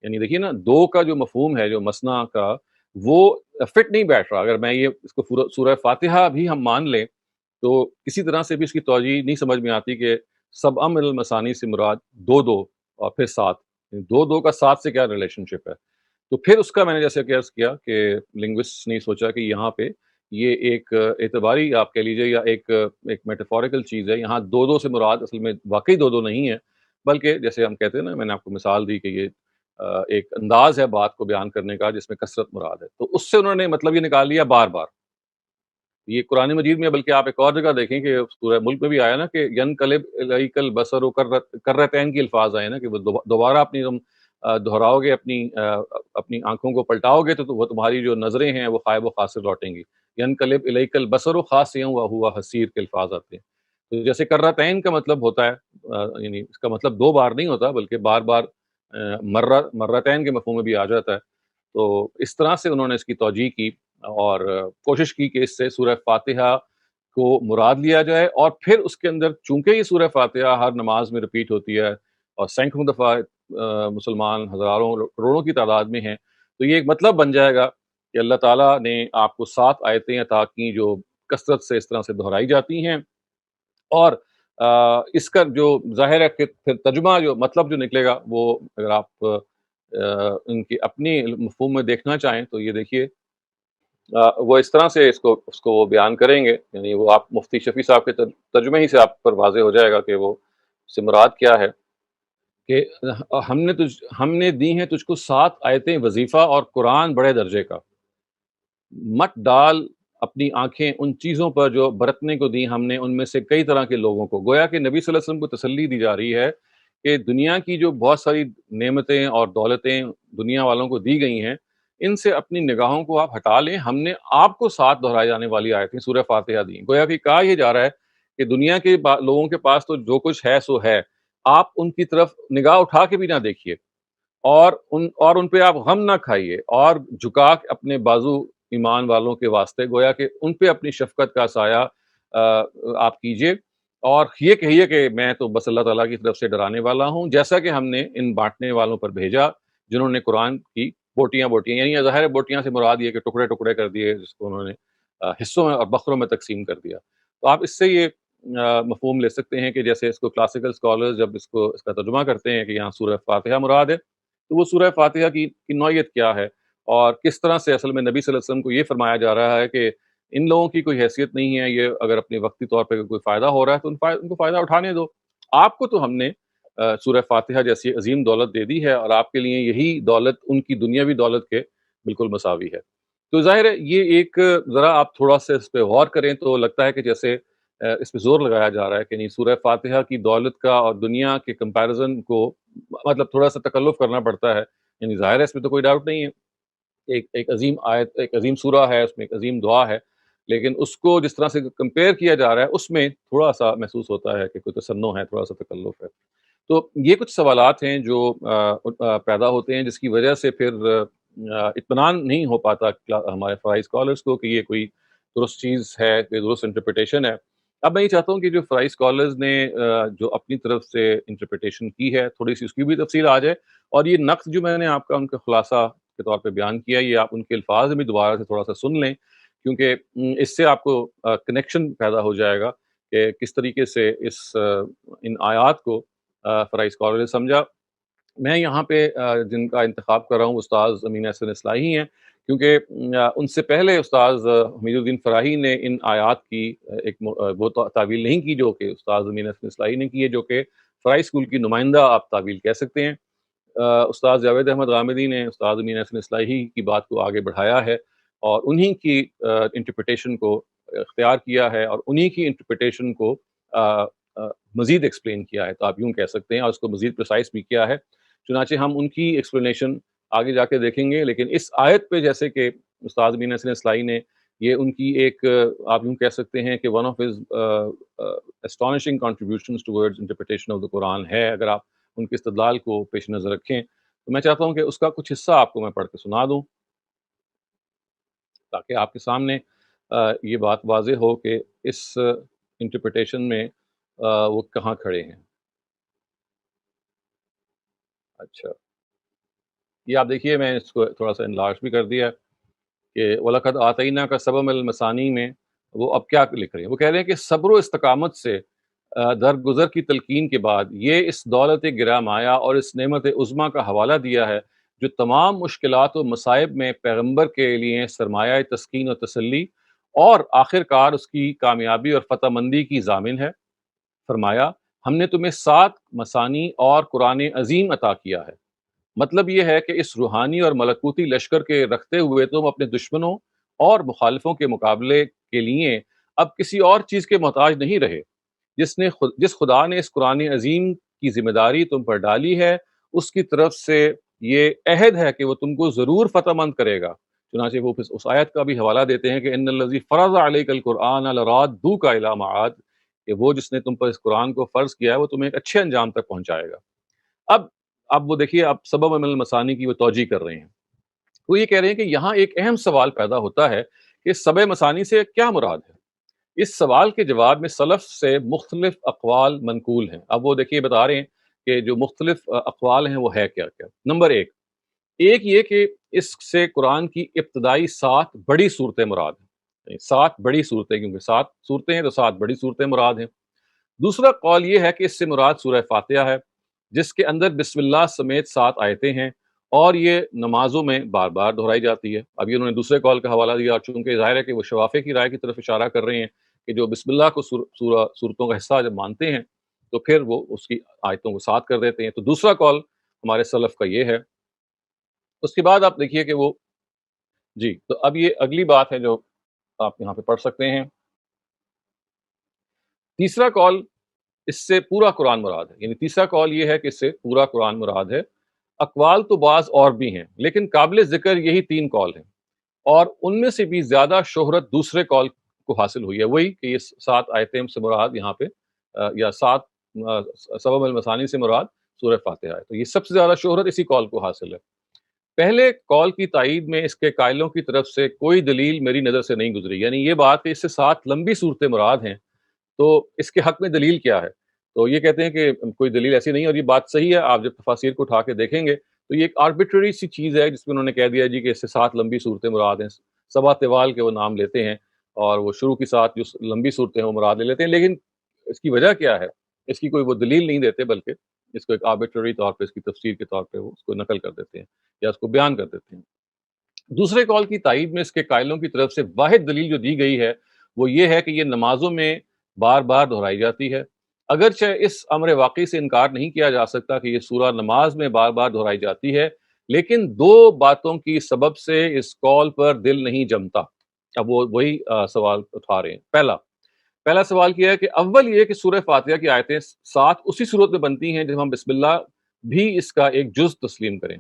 یعنی دیکھیے نا 2 کا جو مفہوم ہے جو مثنا کا وہ فٹ نہیں بیٹھ رہا. اگر میں یہ اس کو سورہ فاتحہ بھی ہم مان لیں تو کسی طرح سے بھی اس کی توجہ نہیں سمجھ میں آتی کہ سبع من المثانی سے مراد 2 2 اور پھر 7، 2 2 کا 7 سے کیا ریلیشن شپ ہے. تو پھر اس کا میں نے جیسے عرض کیا کہ لنگوسٹ نے سوچا کہ یہاں پہ یہ ایک اعتباری آپ کہہ لیجئے یا ایک میٹافوریکل چیز ہے. یہاں 2 2 سے مراد اصل میں واقعی 2 2 نہیں ہے، بلکہ جیسے ہم کہتے ہیں نا، میں نے آپ کو مثال دی کہ یہ ایک انداز ہے بات کو بیان کرنے کا جس میں کثرت مراد ہے. تو اس سے انہوں نے مطلب یہ نکال لیا بار بار، یہ قرآن مجید میں، بلکہ آپ ایک اور جگہ دیکھیں کہ سورہ ملک میں بھی آیا نا کہ ینقلب الیک البصر کرتین کی الفاظ آئے نا کہ وہ دوبارہ اپنی تم دہراؤ گے، اپنی آنکھوں کو پلٹاؤ گے تو وہ تمہاری جو نظریں ہیں وہ خائب و خاسر لوٹیں گی۔ ینقلب الیک البصر خاسئا وہو حسیر کے الفاظ آتے ہیں۔ تو جیسے کرتین کا مطلب ہوتا ہے، یعنی اس کا مطلب دو بار نہیں ہوتا بلکہ بار بار مرتین کے مفہوم میں بھی آ جاتا ہے۔ تو اس طرح سے انہوں نے اس کی توجیہ کی اور کوشش کی کہ اس سے سورہ فاتحہ کو مراد لیا جائے، اور پھر اس کے اندر چونکہ یہ سورہ فاتحہ ہر نماز میں رپیٹ ہوتی ہے اور سینکڑوں دفعہ مسلمان ہزاروں کروڑوں کی تعداد میں ہیں، تو یہ ایک مطلب بن جائے گا کہ اللہ تعالیٰ نے آپ کو 7 آیتیں عطا کی جو کثرت سے اس طرح سے دہرائی جاتی ہیں، اور اس کا جو ظاہر ہے کہ پھر ترجمہ جو مطلب جو نکلے گا وہ اگر آپ ان کی اپنی مفہوم میں دیکھنا چاہیں تو یہ دیکھیے وہ اس طرح سے اس کو وہ بیان کریں گے، یعنی وہ آپ مفتی شفیع صاحب کے ترجمے ہی سے آپ پر واضح ہو جائے گا کہ وہ سے مراد کیا ہے کہ ہم نے دی ہیں تجھ کو 7 آیتیں وظیفہ اور قرآن بڑے درجے کا، مت ڈال اپنی آنکھیں ان چیزوں پر جو برتنے کو دی ہم نے ان میں سے کئی طرح کے لوگوں کو۔ گویا کہ نبی صلی اللہ علیہ وسلم کو تسلی دی جا رہی ہے کہ دنیا کی جو بہت ساری نعمتیں اور دولتیں دنیا والوں کو دی گئی ہیں، ان سے اپنی نگاہوں کو آپ ہٹا لیں، ہم نے آپ کو 7 دہرائے جانے والی آیتیں سورہ فاتحہ دی۔ گویا کہ کہا یہ جا رہا ہے کہ دنیا کے لوگوں کے پاس تو جو کچھ ہے سو ہے، آپ ان کی طرف نگاہ اٹھا کے بھی نہ دیکھیے، اور ان پہ آپ غم نہ کھائیے، اور جھکا کے اپنے بازو ایمان والوں کے واسطے گویا کہ ان پہ اپنی شفقت کا سایہ آپ کیجئے، اور یہ کہیے کہ میں تو بس اللہ تعالیٰ کی طرف سے ڈرانے والا ہوں، جیسا کہ ہم نے ان بانٹنے والوں پر بھیجا جنہوں نے قرآن کی بوٹیاں یعنی ظاہر ہے بوٹیاں سے مراد یہ کہ ٹکڑے ٹکڑے کر دیے، جس کو انہوں نے حصوں میں اور بکروں میں تقسیم کر دیا۔ تو آپ اس سے یہ مفہوم لے سکتے ہیں کہ جیسے اس کو کلاسیکل اسکالرز جب اس کا ترجمہ کرتے ہیں کہ یہاں سورہ فاتحہ مراد ہے، تو وہ سورہ فاتحہ کی نوعیت کیا ہے، اور کس طرح سے اصل میں نبی صلی اللہ علیہ وسلم کو یہ فرمایا جا رہا ہے کہ ان لوگوں کی کوئی حیثیت نہیں ہے، یہ اگر اپنے وقتی طور پہ کوئی فائدہ ہو رہا ہے تو ان کو فائدہ اٹھانے دو، آپ کو تو ہم نے سورہ فاتحہ جیسی عظیم دولت دے دی ہے، اور آپ کے لیے یہی دولت ان کی دنیاوی دولت کے بالکل مساوی ہے۔ تو ظاہر ہے یہ ایک ذرا آپ تھوڑا سا اس پہ غور کریں تو لگتا ہے کہ جیسے اس پہ زور لگایا جا رہا ہے کہ نہیں، سورہ فاتحہ کی دولت کا اور دنیا کے کمپیریزن کو مطلب تھوڑا سا تکلف کرنا پڑتا ہے، یعنی ظاہر ہے اس میں تو کوئی ڈاؤٹ نہیں ہے، ایک عظیم آیت، ایک عظیم سورہ ہے، اس میں ایک عظیم دعا ہے، لیکن اس کو جس طرح سے کمپیئر کیا جا رہا ہے اس میں تھوڑا سا محسوس ہوتا ہے کہ کوئی تصنع ہے، تھوڑا سا تکلف ہے۔ تو یہ کچھ سوالات ہیں جو پیدا ہوتے ہیں، جس کی وجہ سے پھر اطمینان نہیں ہو پاتا ہمارے فرائی اسکالرس کو کہ یہ کوئی درست چیز ہے، کوئی درست انٹرپریٹیشن ہے۔ اب میں یہ چاہتا ہوں کہ جو فرائی اسکالرز نے جو اپنی طرف سے انٹرپریٹیشن کی ہے، تھوڑی سی اس کی بھی تفصیل آ جائے، اور یہ نقد جو میں نے آپ کا ان کا خلاصہ کے طور پہ بیان کیا، یہ آپ ان کے الفاظ میں بھی دوبارہ سے تھوڑا سا سن لیں، کیونکہ اس سے آپ کو کنیکشن پیدا ہو جائے گا کہ کس طریقے سے ان آیات کو فرائی اسکالر نے سمجھا۔ میں یہاں پہ جن کا انتخاب کر رہا ہوں استاذ امین احسن اصلاحی ہیں، کیونکہ ان سے پہلے استاذ حمید الدین فراہی نے ان آیات کی وہ تعویل نہیں کی جو کہ استاذ امین احسن اصلاحی نے کی ہے، جو کہ فرائی اسکول کی نمائندہ آپ تعویل کہہ سکتے ہیں۔ استاد جاوید احمد غامدی نے استاد امین احسن اصلاحی کی بات کو آگے بڑھایا ہے، اور انہی کی انٹرپریٹیشن کو اختیار کیا ہے، اور انہی کی انٹرپریٹیشن کو مزید ایکسپلین کیا ہے، تو آپ یوں کہہ سکتے ہیں، اور اس کو مزید پریسائز بھی کیا ہے۔ چنانچہ ہم ان کی ایکسپلینیشن آگے جا کے دیکھیں گے، لیکن اس آیت پہ جیسے کہ استاد امین احسن اصلاحی نے یہ ان کی ایک آپ یوں کہہ سکتے ہیں کہ one of his astonishing contributions towards interpretation of the قرآن ہے، اگر آپ ان کے استدلال کو پیش نظر رکھیں تو میں چاہتا ہوں کہ اس کا کچھ حصہ آپ کو میں پڑھ کے سنا دوں تاکہ آپ کے سامنے یہ بات واضح ہو کہ اس انٹرپریٹیشن میں وہ کہاں کھڑے ہیں۔ اچھا، یہ آپ دیکھیے، میں اس کو تھوڑا سا انلارج بھی کر دیا کہ وَلَقَدْ آتَيْنَاكَ سَبْعًا مِنَ الْمَثَانِي میں وہ اب کیا لکھ رہے ہیں، وہ کہہ رہے ہیں کہ صبر و استقامت سے درگزر کی تلقین کے بعد یہ اس دولت گراں مایہ اور اس نعمت عظمیٰ کا حوالہ دیا ہے جو تمام مشکلات و مصائب میں پیغمبر کے لیے سرمایہ تسکین و تسلی اور آخر کار اس کی کامیابی اور فتح مندی کی ضامن ہے۔ فرمایا ہم نے تمہیں 7 مثانی اور قرآن عظیم عطا کیا ہے، مطلب یہ ہے کہ اس روحانی اور ملکوتی لشکر کے رکھتے ہوئے تم اپنے دشمنوں اور مخالفوں کے مقابلے کے لیے اب کسی اور چیز کے محتاج نہیں رہے۔ جس خدا نے اس قرآن عظیم کی ذمہ داری تم پر ڈالی ہے، اس کی طرف سے یہ عہد ہے کہ وہ تم کو ضرور فتح مند کرے گا۔ چنانچہ وہ اس آیت کا بھی حوالہ دیتے ہیں کہ ان الذی فرض علیک القرآن لرادوک الی معاد، کہ وہ جس نے تم پر اس قرآن کو فرض کیا ہے وہ تمہیں ایک اچھے انجام تک پہنچائے گا۔ اب وہ دیکھیے، اب سبب من المثانی کی وہ توجیہ کر رہے ہیں۔ وہ یہ کہہ رہے ہیں کہ یہاں ایک اہم سوال پیدا ہوتا ہے کہ سبب مثانی سے کیا مراد ہے۔ اس سوال کے جواب میں سلف سے مختلف اقوال منقول ہیں۔ اب وہ دیکھیے بتا رہے ہیں کہ جو مختلف اقوال ہیں وہ ہے کیا کیا۔ نمبر ایک یہ کہ اس سے قرآن کی ابتدائی 7 بڑی صورتیں مراد ہیں، 7 بڑی صورتیں، کیونکہ 7 صورتیں ہیں تو 7 بڑی صورتیں مراد ہیں۔ دوسرا قول یہ ہے کہ اس سے مراد سورہ فاتحہ ہے، جس کے اندر بسم اللہ سمیت 7 آیتیں ہیں اور یہ نمازوں میں بار بار دہرائی جاتی ہے۔ ابھی انہوں نے دوسرے قول کا حوالہ دیا، چونکہ ظاہر ہے کہ وہ شوافی کی رائے کی طرف اشارہ کر رہے ہیں کہ جو بسم اللہ کو صورتوں کا حصہ جب مانتے ہیں تو پھر وہ اس کی آیتوں کو 7 کر دیتے ہیں۔ تو دوسرا قول ہمارے سلف کا یہ ہے۔ اس کے بعد آپ دیکھیے کہ وہ جی، تو اب یہ اگلی بات ہے جو آپ یہاں پہ پڑھ سکتے ہیں۔ تیسرا قول، اس سے پورا قرآن مراد ہے، یعنی تیسرا قول یہ ہے کہ اس سے پورا قرآن مراد ہے۔ اقوال تو بعض اور بھی ہیں، لیکن قابل ذکر یہی 3 قول ہیں، اور ان میں سے بھی زیادہ شہرت دوسرے قول کو حاصل ہوئی ہے، وہی کہ یہ 7 آیتیں سے مراد یہاں پہ یا 7 سبب المثانی سے مراد سورہ فاتحہ ہے۔ تو یہ سب سے زیادہ شہرت اسی قول کو حاصل ہے۔ پہلے قول کی تائید میں اس کے قائلوں کی طرف سے کوئی دلیل میری نظر سے نہیں گزری، یعنی یہ بات کہ اس سے 7 لمبی صورتیں مراد ہیں، تو اس کے حق میں دلیل کیا ہے؟ تو یہ کہتے ہیں کہ کوئی دلیل ایسی نہیں، اور یہ بات صحیح ہے۔ آپ جب تفاسیر کو اٹھا کے دیکھیں گے تو یہ ایک آربیٹری سی چیز ہے جس میں انہوں نے کہہ دیا جی کہ اس سے 7 لمبی صورتیں مراد ہیں، 7 طوال کے وہ نام لیتے ہیں، اور وہ شروع کی 7 جو لمبی صورتیں ہیں وہ مراد لے لیتے ہیں، لیکن اس کی وجہ کیا ہے؟ اس کی کوئی وہ دلیل نہیں دیتے، بلکہ اس کو ایک آربیٹری طور پہ، اس کی تفسیر کے طور پہ وہ اس کو نقل کر دیتے ہیں یا اس کو بیان کر دیتے ہیں۔ دوسرے قول کی تائید میں اس کے قائلوں کی طرف سے واحد دلیل جو دی گئی ہے وہ یہ ہے کہ یہ نمازوں میں بار بار دہرائی جاتی ہے۔ اگرچہ اس امر واقعی سے انکار نہیں کیا جا سکتا کہ یہ سورہ نماز میں بار بار دہرائی جاتی ہے، لیکن 2 باتوں کی سبب سے اس قول پر دل نہیں جمتا۔ اب وہ وہی سوال اٹھا رہے ہیں۔ پہلا سوال کیا ہے کہ اول یہ کہ سورہ فاتحہ کی آیتیں 7 اسی صورت میں بنتی ہیں جب ہم بسم اللہ بھی اس کا ایک جز تسلیم کریں۔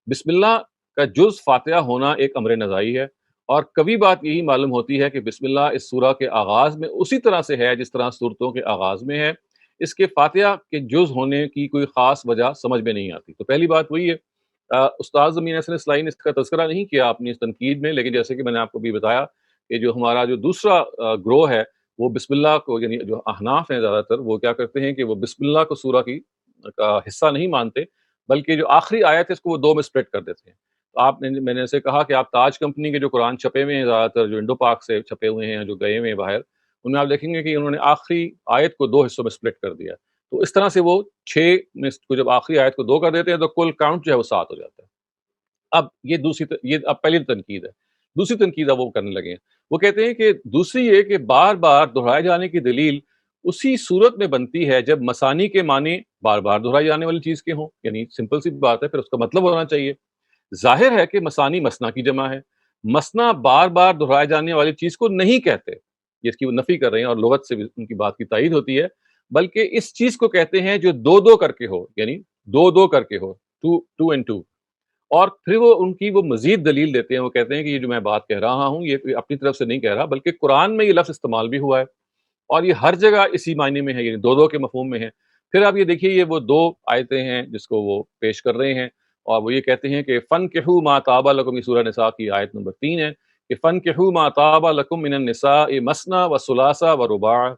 بسم اللہ کا جز فاتحہ ہونا ایک امر نزائی ہے، اور کبھی بات یہی معلوم ہوتی ہے کہ بسم اللہ اس سورہ کے آغاز میں اسی طرح سے ہے جس طرح صورتوں کے آغاز میں ہے، اس کے فاتحہ کے جز ہونے کی کوئی خاص وجہ سمجھ میں نہیں آتی۔ تو پہلی بات وہی ہے۔ استاد زمین حسن اصلاحی نے اس کا تذکرہ نہیں کیا اپنی اس تنقید میں، لیکن جیسے کہ میں نے آپ کو بھی بتایا کہ جو ہمارا جو دوسرا گروہ ہے وہ بسم اللہ کو، یعنی جو احناف ہیں زیادہ تر، وہ کیا کرتے ہیں کہ وہ بسم اللہ کو سورہ کا حصہ نہیں مانتے، بلکہ جو آخری آیت ہے اس کو وہ 2 میں سپلٹ کر دیتے ہیں۔ تو میں نے ایسے کہا کہ آپ تاج کمپنی کے جو قرآن چھپے ہوئے ہیں زیادہ تر، جو انڈو پاک سے چھپے ہوئے ہیں، جو گئے ہوئے ہیں باہر، ان میں آپ دیکھیں گے کہ انہوں نے آخری آیت کو 2 حصوں میں سپلٹ کر دیا۔ تو اس طرح سے وہ 6 میں کو جب آخری آیت کو 2 کر دیتے ہیں تو کل کاؤنٹ جو ہے وہ 7 ہو جاتا ہے۔ اب یہ اب پہلی تنقید ہے۔ دوسری تنقید اب وہ کرنے لگے ہیں، وہ کہتے ہیں کہ دوسری یہ کہ بار بار دہرائے جانے کی دلیل اسی صورت میں بنتی ہے جب مثانی کے معنی بار بار دہرائی جانے والی چیز کے ہوں، یعنی سمپل سی بات ہے، پھر اس کا مطلب ہونا چاہیے۔ ظاہر ہے کہ مثانی مثنا کی جمع ہے، مثنا بار بار دہرائے جانے والی چیز کو نہیں کہتے، یہ اس کی وہ نفی کر رہے ہیں، اور لغت سے بھی ان کی بات کی تائید ہوتی ہے، بلکہ اس چیز کو کہتے ہیں جو 2 کر کے ہو، یعنی 2 کر کے ہو، 2 and 2۔ اور پھر وہ ان کی وہ مزید دلیل دیتے ہیں، وہ کہتے ہیں کہ یہ جو میں بات کہہ رہا ہوں یہ اپنی طرف سے نہیں کہہ رہا، بلکہ قرآن میں یہ لفظ استعمال بھی ہوا ہے، اور یہ ہر جگہ اسی معنی میں ہے، یعنی 2 کے مفہوم میں ہے۔ پھر آپ یہ دیکھیے، یہ وہ 2 آیتیں ہیں جس کو وہ پیش کر رہے ہیں، اور وہ یہ کہتے ہیں کہ فَانكِحُوا مَا طَابَ لَكُم، یہ سورہ نساء کی آیت نمبر 3 ہے کہ فَانكِحُوا مَا طَابَ لَكُم مِّنَ النِّسَاءِ مَثْنَىٰ وَثُلَاثَ وَرُبَاعَ،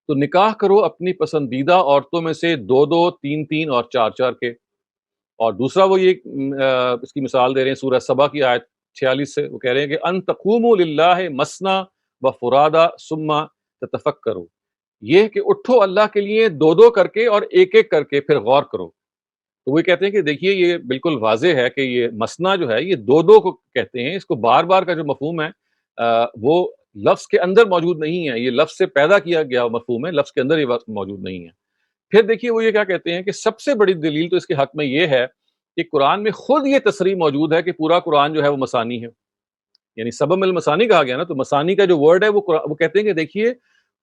تو نکاح کرو اپنی پسندیدہ عورتوں میں سے 2 3 اور 4 کے۔ اور دوسرا وہ یہ اس کی مثال دے رہے ہیں سورہ سبا کی آیت 46 سے، وہ کہہ رہے ہیں کہ ان تقوموا للہ مثنی و فرادا ثم تتفکروا، یہ کہ اٹھو اللہ کے لیے 2 کر کے اور 1 کر کے پھر غور کرو۔ تو وہ کہتے ہیں کہ دیکھیے یہ بالکل واضح ہے کہ یہ مثنا جو ہے یہ 2 کو کہتے ہیں، اس کو بار بار کا جو مفہوم ہے وہ لفظ کے اندر موجود نہیں ہے، یہ لفظ سے پیدا کیا گیا مفہوم ہے، لفظ کے اندر یہ موجود نہیں ہے۔ پھر دیکھیے وہ یہ کیا کہتے ہیں کہ سب سے بڑی دلیل تو اس کے حق میں یہ ہے کہ قرآن میں خود یہ تصریح موجود ہے کہ پورا قرآن جو ہے وہ مثانی ہے۔ یعنی سبب من المثانی کہا گیا نا، تو مثانی کا جو ورڈ ہے وہ کہتے ہیں کہ دیکھیے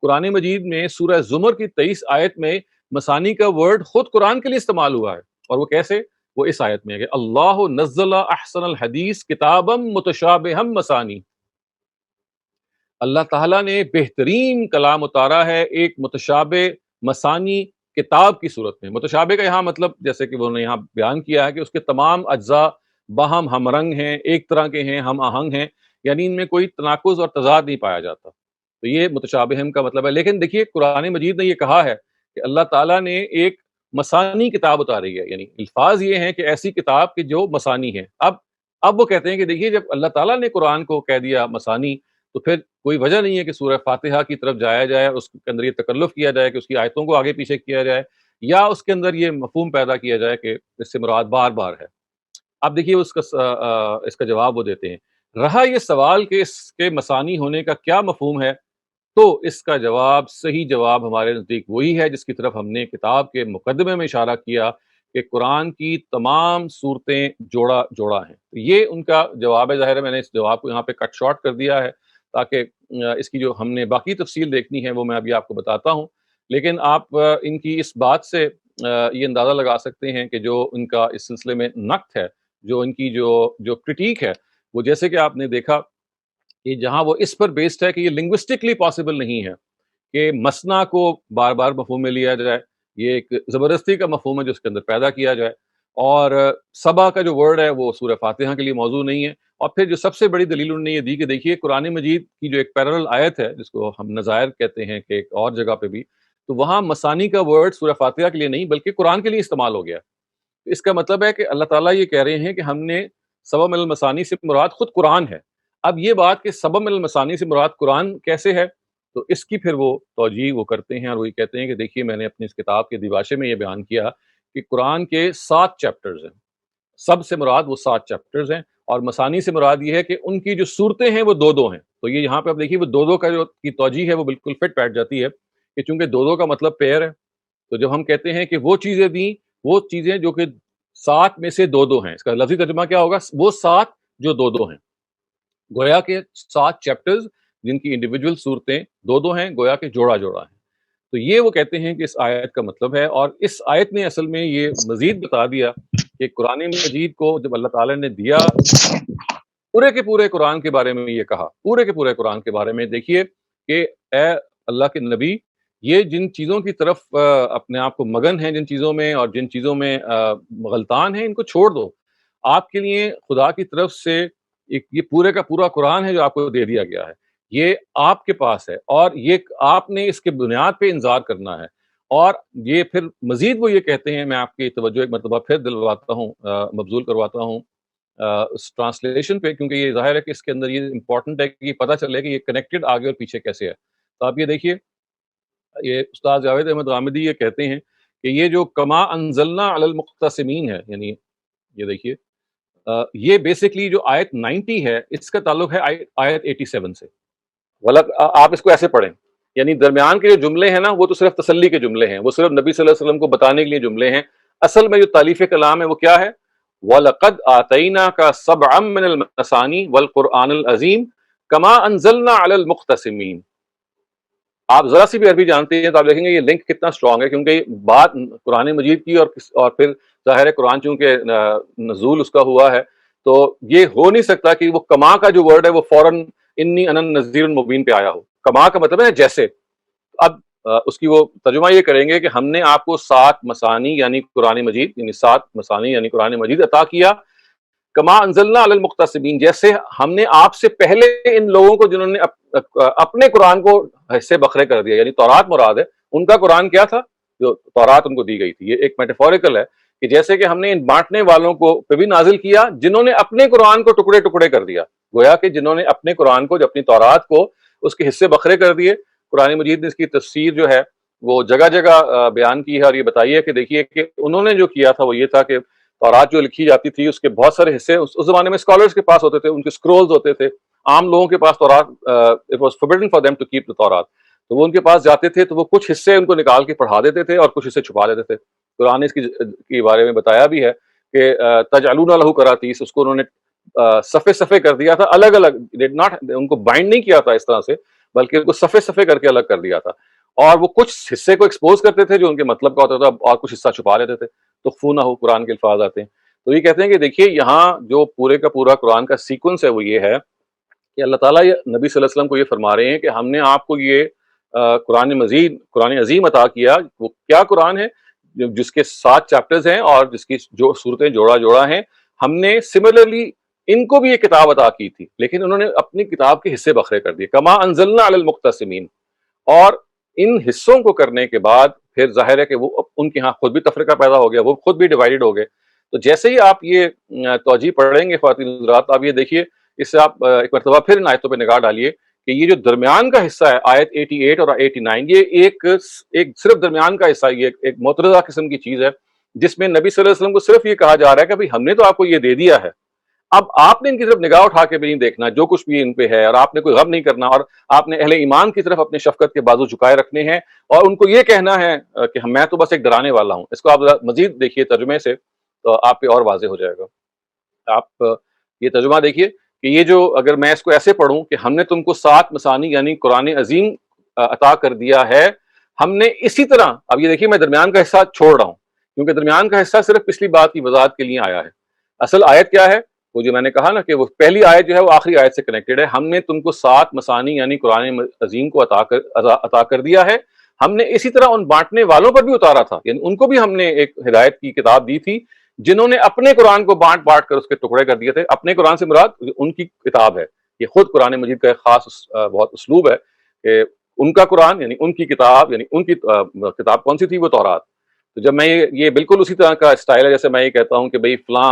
قرآن مجید میں سورہ زمر کی 23 آیت میں مثانی کا ورڈ خود قرآن کے لیے استعمال ہوا ہے، اور وہ کیسے؟ وہ اس آیت میں ہے کہ اللہ نزل احسن الحدیث کتابا متشابہا مثانی، اللہ تعالیٰ نے بہترین کلام اتارا ہے ایک متشابہ مثانی کتاب کی صورت میں۔ متشابہ کا یہاں مطلب جیسے کہ انہوں نے یہاں بیان کیا ہے کہ اس کے تمام اجزاء باہم ہم رنگ ہیں، ایک طرح کے ہیں، ہم آہنگ ہیں، یعنی ان میں کوئی تناقض اور تضاد نہیں پایا جاتا، تو یہ متشابہم کا مطلب ہے۔ لیکن دیکھیے قرآن مجید نے یہ کہا ہے کہ اللہ تعالیٰ نے ایک مثانی کتاب اتاری ہے، یعنی الفاظ یہ ہیں کہ ایسی کتاب کہ جو مثانی ہے۔ اب وہ کہتے ہیں کہ دیکھیے جب اللہ تعالیٰ نے قرآن کو کہہ دیا مثانی، تو پھر کوئی وجہ نہیں ہے کہ سورہ فاتحہ کی طرف جایا جائے، اس کے اندر یہ تکلف کیا جائے کہ اس کی آیتوں کو آگے پیچھے کیا جائے، یا اس کے اندر یہ مفہوم پیدا کیا جائے کہ اس سے مراد بار بار ہے۔ اب دیکھیے اس کا جواب وہ دیتے ہیں۔ رہا یہ سوال کہ اس کے مثانی ہونے کا کیا مفہوم ہے، تو اس کا جواب، صحیح جواب ہمارے نزدیک وہی ہے جس کی طرف ہم نے کتاب کے مقدمے میں اشارہ کیا کہ قرآن کی تمام صورتیں جوڑا جوڑا ہیں۔ تو یہ ان کا جواب ہے۔ ظاہر ہے میں نے اس جواب کو یہاں پہ کٹ شارٹ کر دیا ہے تاکہ اس کی جو ہم نے باقی تفصیل دیکھنی ہے وہ میں ابھی آپ کو بتاتا ہوں، لیکن آپ ان کی اس بات سے یہ اندازہ لگا سکتے ہیں کہ جو ان کا اس سلسلے میں نقد ہے، جو ان کی جو کرٹیک ہے، وہ جیسے کہ آپ نے دیکھا کہ جہاں وہ اس پر بیسڈ ہے کہ یہ لنگوسٹکلی پاسبل نہیں ہے کہ مثنا کو بار بار مفہوم میں لیا جائے، یہ ایک زبردستی کا مفہوم ہے جو اس کے اندر پیدا کیا جائے، اور سبا کا جو ورڈ ہے وہ سورہ فاتحہ کے لیے موضوع نہیں ہے۔ اور پھر جو سب سے بڑی دلیل انہوں نے یہ دی کہ دیکھیے قرآن مجید کی جو ایک پیرل آیت ہے جس کو ہم نظائر کہتے ہیں کہ ایک اور جگہ پہ بھی، تو وہاں مثانی کا ورڈ سورہ فاتحہ کے لیے نہیں بلکہ قرآن کے لیے استعمال ہو گیا۔ اس کا مطلب ہے کہ اللہ تعالیٰ یہ کہہ رہے ہیں کہ ہم نے سبب من المثانی سے مراد خود قرآن ہے۔ اب یہ بات کہ سبب من المثانی سے مراد قرآن کیسے ہے، تو اس کی پھر وہ توجیہ وہ کرتے ہیں، اور وہ یہ کہتے ہیں کہ دیکھیے میں نے اپنی اس کتاب کے دیباشے میں یہ بیان کیا کہ قرآن کے 7 چیپٹرز ہیں، سب سے مراد وہ 7 چیپٹرز ہیں، اور مثانی سے مراد یہ ہے کہ ان کی جو صورتیں ہیں وہ دو ہیں۔ تو یہ یہاں پہ اب دیکھیے وہ دو کا جو کی توجیہ ہے وہ بالکل فٹ بیٹھ جاتی ہے کہ چونکہ دو کا مطلب پیر ہے، تو جب ہم کہتے ہیں کہ وہ چیزیں دیں، وہ چیزیں جو کہ 7 میں سے دو ہیں، اس کا لفظی ترجمہ کیا ہوگا؟ وہ 7 جو دو ہیں، گویا کے 7 چیپٹرز جن کی انڈیویجول صورتیں دو ہیں، گویا کہ جوڑا جوڑا ہیں۔ تو یہ وہ کہتے ہیں کہ اس آیت کا مطلب ہے، اور اس آیت نے اصل میں یہ مزید بتا دیا کہ قرآن مجید کو جب اللہ تعالیٰ نے دیا، پورے کے پورے قرآن کے بارے میں یہ کہا، پورے کے پورے قرآن کے بارے میں دیکھیے کہ اے اللہ کے نبی، یہ جن چیزوں کی طرف اپنے آپ کو مگن ہیں، جن چیزوں میں اور جن چیزوں میں غلطان ہیں، ان کو چھوڑ دو۔ آپ کے لیے خدا کی طرف سے یہ پورے کا پورا قرآن ہے جو آپ کو دے دیا گیا ہے، یہ آپ کے پاس ہے، اور یہ آپ نے اس کے بنیاد پہ انذار کرنا ہے۔ اور یہ پھر مزید وہ یہ کہتے ہیں، میں آپ کی توجہ ایک مرتبہ پھر دلواتا ہوں، مبذول کرواتا ہوں اس ٹرانسلیشن پہ، کیونکہ یہ ظاہر ہے کہ اس کے اندر یہ امپورٹنٹ ہے کہ یہ پتہ چلے کہ یہ کنیکٹڈ آگے اور پیچھے کیسے ہے۔ تو آپ یہ دیکھیے، یہ استاد جاوید احمد غامدی یہ کہتے ہیں کہ یہ جو کما انزلنا علی المقتسمین ہے، یعنی یہ دیکھیے یہ بیسکلی جو آیت 90 ہے اس کا تعلق ہے آیت 87 سے۔ آپ اس کو ایسے پڑھیں، یعنی درمیان کے جو جملے ہیں نا وہ تو صرف تسلی کے جملے ہیں، وہ صرف نبی صلی اللہ علیہ وسلم کو بتانے کے لیے جملے ہیں۔ اصل میں جو تالیف کلام ہے وہ کیا ہے؟ وَلَقَدْ آتَيْنَاكَ سَبْعًا مِّنَ الْمَثَانِي وَالْقُرْآنِ الْعَظِيمِ كَمَا أَنزَلْنَا عَلَى الْمُقْتَسِمِينَ۔ آپ ذرا سی بھی عربی جانتے ہیں تو آپ دیکھیں گے یہ لنک کتنا اسٹرانگ ہے، کیونکہ یہ بات قرآن مجید کی اور پھر ظاہر ہے قرآن چونکہ نزول اس کا ہوا ہے، تو یہ ہو نہیں سکتا کہ وہ کما کا جو ورڈ ہے وہ فوراً انی انا النذیر المبین پہ آیا ہو۔ کما کا مطلب ہے جیسے۔ اب اس کی وہ ترجمہ یہ کریں گے کہ ہم نے آپ کو 7 مثانی یعنی قرآن مجید، یعنی 7 مثانی یعنی قرآن مجید عطا کیا، کما انزلنا علی المقتسمین، جیسے ہم نے آپ سے پہلے ان لوگوں کو جنہوں نے اپنے قرآن کو حصے بکھرے کر دیا، یعنی تورات مراد ہے، ان کا قرآن کیا تھا؟ جو تورات ان کو دی گئی تھی۔ یہ ایک میٹافوریکل ہے کہ جیسے کہ ہم نے ان بانٹنے والوں کو پہ بھی نازل کیا جنہوں نے اپنے قرآن کو ٹکڑے ٹکڑے کر دیا، گویا کہ جنہوں نے اپنے قرآن کو، جو اپنی تورات کو اس کے حصے بکھرے کر دیے۔ قرآن مجید نے اس کی تفسیر جو ہے وہ جگہ جگہ بیان کی ہے، اور یہ بتائیے کہ دیکھیے کہ انہوں نے جو کیا تھا وہ یہ تھا کہ تورات جو لکھی جاتی تھی اس کے بہت سارے حصے اس زمانے میں اسکالرز کے پاس ہوتے تھے، ان کے اسکرولز ہوتے تھے، عام لوگوں کے پاس تورات it was forbidden for them to keep the تورات، تو وہ ان کے پاس جاتے تھے تو وہ کچھ حصے ان کو نکال کے پڑھا دیتے تھے اور کچھ حصے چھپا دیتے تھے۔ قرآن نے اس کی بارے میں بتایا بھی ہے کہ تجعلون لہ قراطیس، اس کو انہوں نے صفے صفے کر دیا تھا الگ الگ، ان کو بائنڈ نہیں کیا تھا اس طرح سے، بلکہ ان کو صفے صفے کر کے الگ کر دیا تھا، اور وہ کچھ حصے کو ایکسپوز کرتے تھے جو ان کے مطلب کا ہوتا تھا، اور کچھ حصہ چھپا لیتے تھے، تو خو نہ ہو قرآن کے الفاظ آتے ہیں۔ تو یہ کہتے ہیں کہ دیکھیے یہاں جو پورے کا پورا قرآن کا سیکوینس ہے وہ یہ ہے کہ اللہ تعالیٰ نبی صلی اللہ علیہ وسلم کو یہ فرما رہے ہیں کہ ہم نے آپ کو یہ قرآن مجید، قرآن عظیم عطا کیا۔ وہ کیا قرآن ہے؟ جس کے 7 چیپٹرز ہیں اور جس کی جو صورتیں جوڑا جوڑا ہیں۔ ہم نے سملرلی ان کو بھی یہ کتاب عطا کی تھی، لیکن انہوں نے اپنی کتاب کے حصے بکھرے کر دیے، کما انزلنا علی المقتسمین، اور ان حصوں کو کرنے کے بعد پھر ظاہر ہے کہ وہ ان کے ہاں خود بھی تفرقہ پیدا ہو گیا، وہ خود بھی ڈیوائیڈ ہو گئے۔ تو جیسے ہی آپ یہ توجیہ پڑھیں گے خواتین حضرات، آپ یہ دیکھیے، اس سے آپ ایک مرتبہ پھر ان آیتوں پہ نگاہ ڈالیے کہ یہ جو درمیان کا حصہ ہے آیت 88 اور 89، یہ ایک صرف درمیان کا حصہ، یہ ایک معترضہ قسم کی چیز ہے جس میں نبی صلی اللہ علیہ وسلم کو صرف یہ کہا جا رہا ہے کہ بھئی ہم نے تو آپ کو یہ دے دیا ہے، اب آپ نے ان کی طرف نگاہ اٹھا کے بھی نہیں دیکھنا جو کچھ بھی ان پہ ہے، اور آپ نے کوئی غم نہیں کرنا، اور آپ نے اہل ایمان کی طرف اپنے شفقت کے بازو جھکائے رکھنے ہیں، اور ان کو یہ کہنا ہے کہ میں تو بس ایک ڈرانے والا ہوں۔ اس کو آپ مزید دیکھیے ترجمے سے تو آپ پہ اور واضح ہو جائے گا۔ آپ یہ ترجمہ دیکھیے کہ یہ جو، اگر میں اس کو ایسے پڑھوں کہ ہم نے تم کو 7 مثانی یعنی قرآن عظیم عطا کر دیا ہے، ہم نے اسی طرح، اب یہ دیکھیے میں درمیان کا حصہ چھوڑ رہا ہوں کیونکہ درمیان کا حصہ صرف پچھلی بات کی وضاحت کے لیے آیا ہے۔ اصل آیت کیا ہے؟ وہ جو میں نے کہا نا کہ وہ پہلی آیت جو ہے وہ آخری آیت سے کنیکٹڈ ہے۔ ہم نے تم کو 7 مثانی یعنی قرآن عظیم کو عطا کر دیا ہے، ہم نے اسی طرح ان بانٹنے والوں پر بھی اتارا تھا، یعنی ان کو بھی ہم نے ایک ہدایت کی کتاب دی تھی جنہوں نے اپنے قرآن کو بانٹ بانٹ کر اس کے ٹکڑے کر دیے تھے۔ اپنے قرآن سے مراد ان کی کتاب ہے، یہ خود قرآن مجید کا ایک خاص بہت اسلوب ہے کہ ان کا قرآن یعنی ان کی کتاب، یعنی ان کی کتاب کون سی تھی؟ وہ تورات۔ تو جب میں یہ بالکل اسی طرح کا اسٹائل ہے جیسے میں یہ کہتا ہوں کہ بھئی فلاں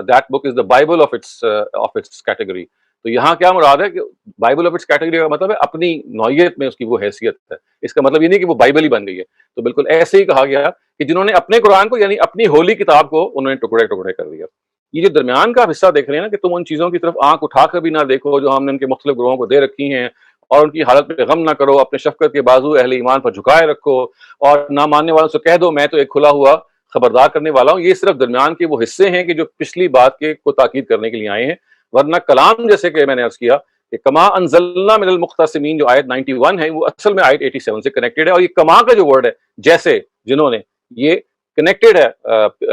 that book is the Bible of its category، تو یہاں کیا مراد ہے کہ بائبل آف اٹس کیٹیگری کا مطلب ہے اپنی نوعیت میں اس کی وہ حیثیت ہے، اس کا مطلب یہ نہیں کہ وہ بائبل ہی بن گئی ہے۔ تو بالکل ایسے ہی کہا گیا کہ جنہوں نے اپنے قرآن کو یعنی اپنی ہولی کتاب کو انہوں نے ٹکڑے ٹکڑے کر دیا۔ یہ جو درمیان کا حصہ دیکھ رہے ہیں نا کہ تم ان چیزوں کی طرف آنکھ اٹھا کر بھی نہ دیکھو جو ہم نے ان کے مختلف گروہوں کو دے رکھی ہیں، اور ان کی حالت پہ غم نہ کرو، اپنے شفقت کے بازو اہل ایمان پر جھکائے رکھو، اور نہ ماننے والوں سے کہہ دو میں تو ایک کھلا ہوا خبردار کرنے والا ہوں۔ یہ صرف درمیان کے وہ حصے ہیں کہ جو پچھلی بات کے کو تاکید کرنے کے لیے آئے ہیں، ورنہ کلام جیسے کہ میں نے عرض کیا کہ کما انزلنا من المقتسمین جو آیت 91 ہے وہ اصل میں آیت 87 سے کنیکٹڈ ہے، اور یہ کما کا جو ورڈ ہے جیسے، جنہوں نے، یہ کنیکٹڈ ہے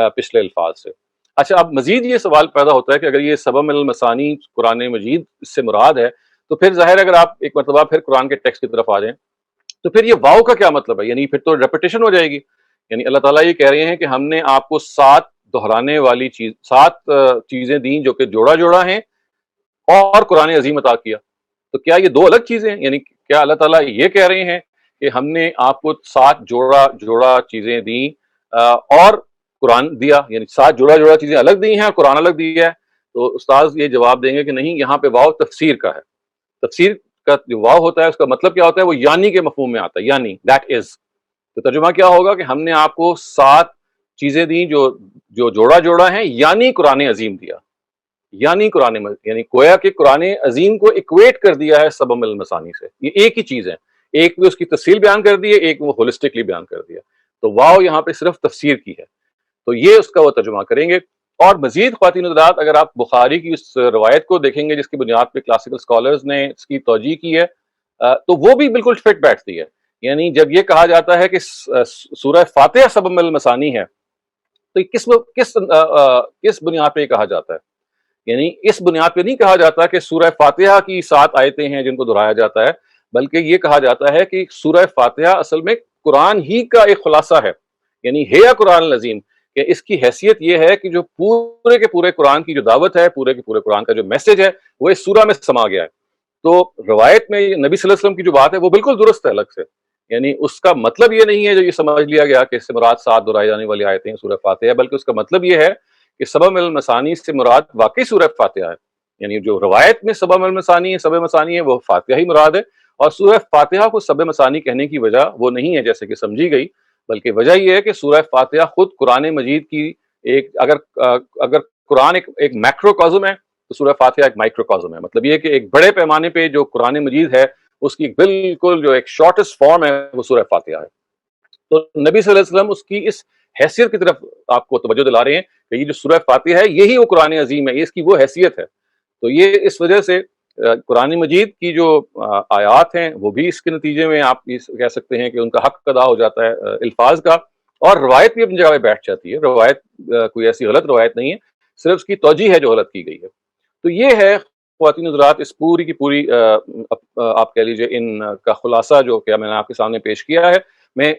پچھلے الفاظ سے۔ اچھا، اب مزید یہ سوال پیدا ہوتا ہے کہ اگر یہ سبع من المثانی قرآن مجید اس سے مراد ہے تو پھر ظاہر ہے اگر آپ ایک مرتبہ پھر قرآن کے ٹیکسٹ کی طرف آ جائیں تو پھر یہ واو کا کیا مطلب ہے؟ یعنی پھر تو ریپیٹیشن ہو جائے گی، یعنی اللہ تعالیٰ یہ کہہ رہے ہیں کہ ہم نے آپ کو 7 دہرانے والی 7 چیزیں دیں جو کہ جوڑا جوڑا ہیں اور قرآن عظیم عطا کیا۔ تو کیا یہ 2 الگ چیزیں ہیں؟ یعنی کیا اللہ تعالیٰ یہ کہہ رہے ہیں کہ ہم نے آپ کو 7 جوڑا جوڑا چیزیں دیں اور قرآن دیا، یعنی 7 جوڑا جوڑا چیزیں الگ دی ہیں اور قرآن الگ دیا ہے؟ تو استاذ یہ جواب دیں گے کہ نہیں، یہاں پہ واو تفسیر کا ہے۔ تفسیر کا جو واو ہوتا ہے اس کا مطلب کیا ہوتا ہے؟ وہ یعنی کے مفہوم میں آتا ہے، یعنی دیٹ از۔ تو ترجمہ کیا ہوگا کہ ہم نے آپ کو 7 چیزیں دیں جو جوڑا جوڑا ہیں، یعنی قرآن عظیم دیا، یعنی یعنی گویا کہ قرآن عظیم کو ایکویٹ کر دیا ہے سبع من المثانی سے۔ یہ ایک ہی چیز ہے، ایک میں اس کی تفصیل بیان کر دی ہے، ایک وہ ہولسٹکلی بیان کر دیا۔ تو واو یہاں پہ صرف تفسیر کی ہے، تو یہ اس کا وہ ترجمہ کریں گے۔ اور مزید خواتین حضرات، اگر آپ بخاری کی اس روایت کو دیکھیں گے جس کی بنیاد پہ کلاسیکل اسکالرز نے اس کی توجیہ کی ہے، تو وہ بھی بالکل فٹ بیٹھتی ہے۔ یعنی جب یہ کہا جاتا ہے کہ سورہ فاتحہ سبع من المثانی ہے تو کس بنیاد پہ یہ کہا جاتا ہے؟ یعنی اس بنیاد پہ نہیں کہا جاتا کہ سورہ فاتحہ کی 7 آیتیں ہیں جن کو دہرایا جاتا ہے، بلکہ یہ کہا جاتا ہے کہ سورہ فاتحہ اصل میں قرآن ہی کا ایک خلاصہ ہے، یعنی ہے قرآن العظیم، کہ اس کی حیثیت یہ ہے کہ جو پورے کے پورے قرآن کی جو دعوت ہے، پورے کے پورے قرآن کا جو میسج ہے وہ اس سورہ میں سما گیا ہے۔ تو روایت میں نبی صلی اللہ علیہ وسلم کی جو بات ہے وہ بالکل درست ہے الگ سے، یعنی اس کا مطلب یہ نہیں ہے جو یہ سمجھ لیا گیا کہ اس سے مراد 7 دہرائی جانے والی آیتیں ہیں سورہ فاتحہ، بلکہ اس کا مطلب یہ ہے کہ سبع من المثانی سے مراد واقعی سورہ فاتحہ ہے، یعنی جو روایت میں سبع من المثانی ہے، سبع مثانی ہے، وہ فاتحہ ہی مراد ہے، اور سورہ فاتحہ کو سبع مثانی کہنے کی وجہ وہ نہیں ہے جیسے کہ سمجھی گئی، بلکہ وجہ یہ ہے کہ سورہ فاتحہ خود قرآن مجید کی ایک اگر قرآن ایک میکروکازم ہے تو سورہ فاتحہ ایک مائکروکازم ہے۔ مطلب یہ کہ ایک بڑے پیمانے پہ جو قرآن مجید ہے اس کی بالکل جو ایک شارٹسٹ فارم ہے وہ سورہ فاتحہ ہے۔ تو نبی صلی اللہ علیہ وسلم اس کی اس حیثیت کی طرف آپ کو توجہ دلا رہے ہیں کہ یہ جو سورہ فاتحہ ہے یہی وہ قرآن عظیم ہے، اس کی وہ حیثیت ہے۔ تو یہ اس وجہ سے قرآن مجید کی جو آیات ہیں وہ بھی اس کے نتیجے میں آپ کہہ سکتے ہیں کہ ان کا حق ادا ہو جاتا ہے الفاظ کا، اور روایت بھی اپنی جگہ پہ بیٹھ جاتی ہے۔ روایت کوئی ایسی غلط روایت نہیں ہے، صرف اس کی توجیہ ہے جو غلط کی گئی ہے۔ تو یہ ہے خواتین حضرات اس پوری کی پوری آپ کہہ لیجیے ان کا خلاصہ جو کہ میں نے آپ کے سامنے پیش کیا ہے۔ میں